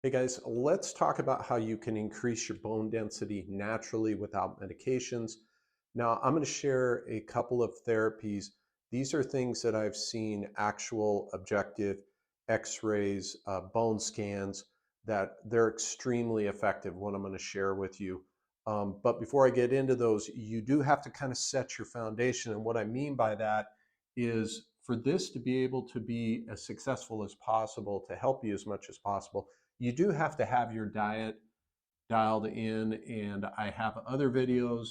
Hey guys, let's talk about how you can increase your bone density naturally without medications. Now, I'm going to share a couple of therapies. These are things that I've seen actual objective x-rays, bone scans, that they're extremely effective, what I'm going to share with you. But before I get into those, you do have to kind of set your foundation. And what I mean by that is for this to be able to be as successful as possible, to help you as much as possible, you do have to have your diet dialed in, and I have other videos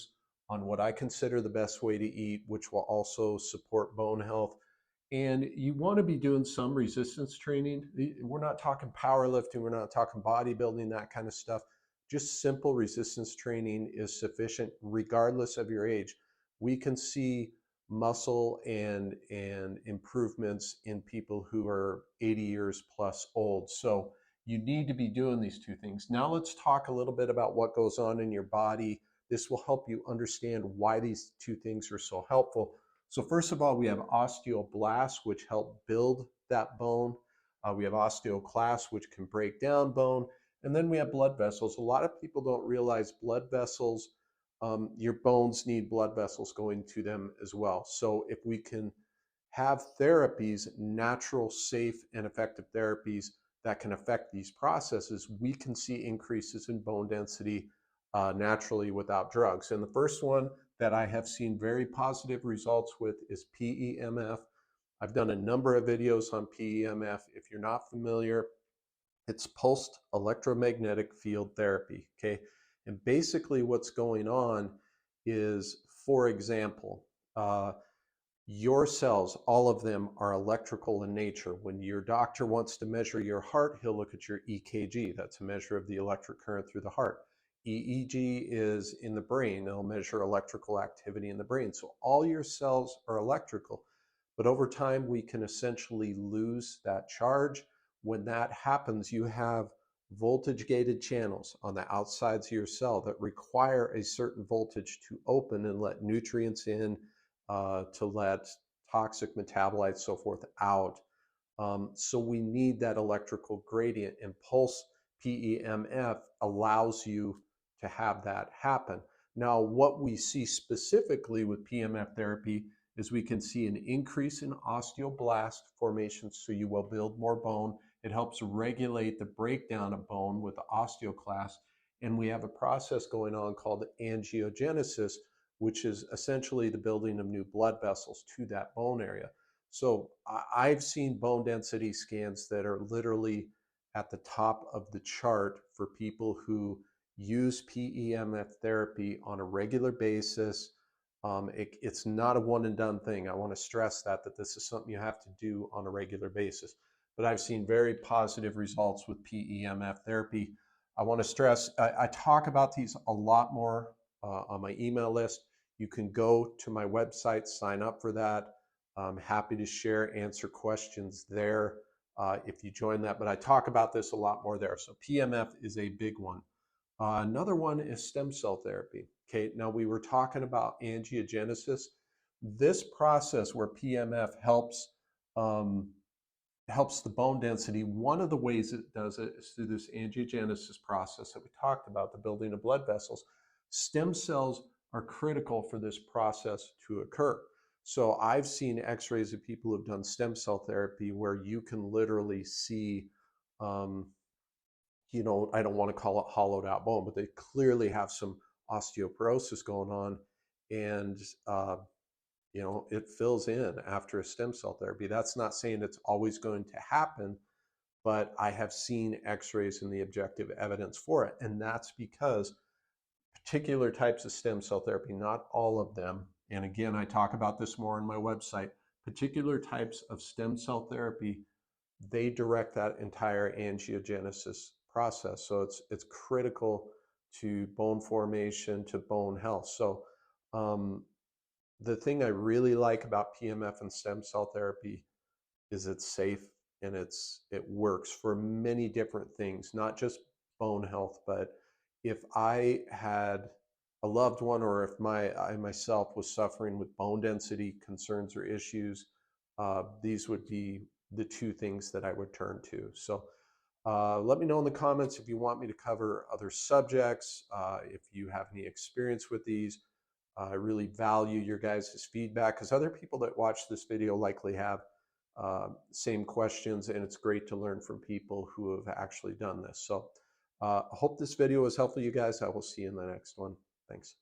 on what I consider the best way to eat, which will also support bone health. And you want to be doing some resistance training. We're not talking powerlifting, we're not talking bodybuilding, that kind of stuff. Just simple resistance training is sufficient regardless of your age. We can see muscle and improvements in people who are 80 years plus old. So you need to be doing these two things. Now let's talk a little bit about what goes on in your body. This will help you understand why these two things are so helpful. So first of all, we have osteoblasts, which help build that bone. We have osteoclasts, which can break down bone. And then we have blood vessels. A lot of people don't realize blood vessels, your bones need blood vessels going to them as well. So if we can have therapies, natural, safe, and effective therapies that can affect these processes, we can see increases in bone density naturally without drugs. And the first one that I have seen very positive results with is PEMF. I've done a number of videos on PEMF. If you're not familiar, it's pulsed electromagnetic field therapy, okay? And basically what's going on is, for example, your cells, all of them are electrical in nature. When your doctor wants to measure your heart, he'll look at your EKG. That's a measure of the electric current through the heart. EEG is in the brain. It'll measure electrical activity in the brain. So all your cells are electrical. But over time, we can essentially lose that charge. When that happens, you have voltage gated channels on the outsides of your cell that require a certain voltage to open and let nutrients in, to let toxic metabolites, so forth, out. So we need that electrical gradient, and pulse PEMF allows you to have that happen. Now, what we see specifically with PMF therapy is we can see an increase in osteoblast formation, so you will build more bone. It helps regulate the breakdown of bone with the osteoclast. And we have a process going on called angiogenesis, which is essentially the building of new blood vessels to that bone area. So I've seen bone density scans that are literally at the top of the chart for people who use PEMF therapy on a regular basis. It's not a one and done thing. I want to stress that this is something you have to do on a regular basis. But I've seen very positive results with PEMF therapy. I want to stress, I talk about these a lot more on my email list. You can go to my website, sign up for that. I'm happy to share, answer questions there if you join that. But I talk about this a lot more there. So PMF is a big one. Another one is stem cell therapy. Okay, now we were talking about angiogenesis. This process where PMF helps the bone density. One of the ways it does it is through this angiogenesis process that we talked about, the building of blood vessels. Stem cells are critical for this process to occur. So I've seen x-rays of people who've done stem cell therapy where you can literally see, I don't want to call it hollowed out bone, but they clearly have some osteoporosis going on, and it fills in after a stem cell therapy. That's not saying it's always going to happen, but I have seen x-rays and the objective evidence for it. And that's because particular types of stem cell therapy, not all of them, and again, I talk about this more on my website, particular types of stem cell therapy, they direct that entire angiogenesis process. So it's critical to bone formation, to bone health. So the thing I really like about PMF and stem cell therapy is it's safe, and it works for many different things, not just bone health. But if I had a loved one, or if I myself was suffering with bone density concerns or issues, these would be the two things that I would turn to. So Let me know in the comments if you want me to cover other subjects, if you have any experience with these. I really value your guys' feedback because other people that watch this video likely have same questions, and it's great to learn from people who have actually done this. So I hope this video was helpful, you guys. I will see you in the next one. Thanks.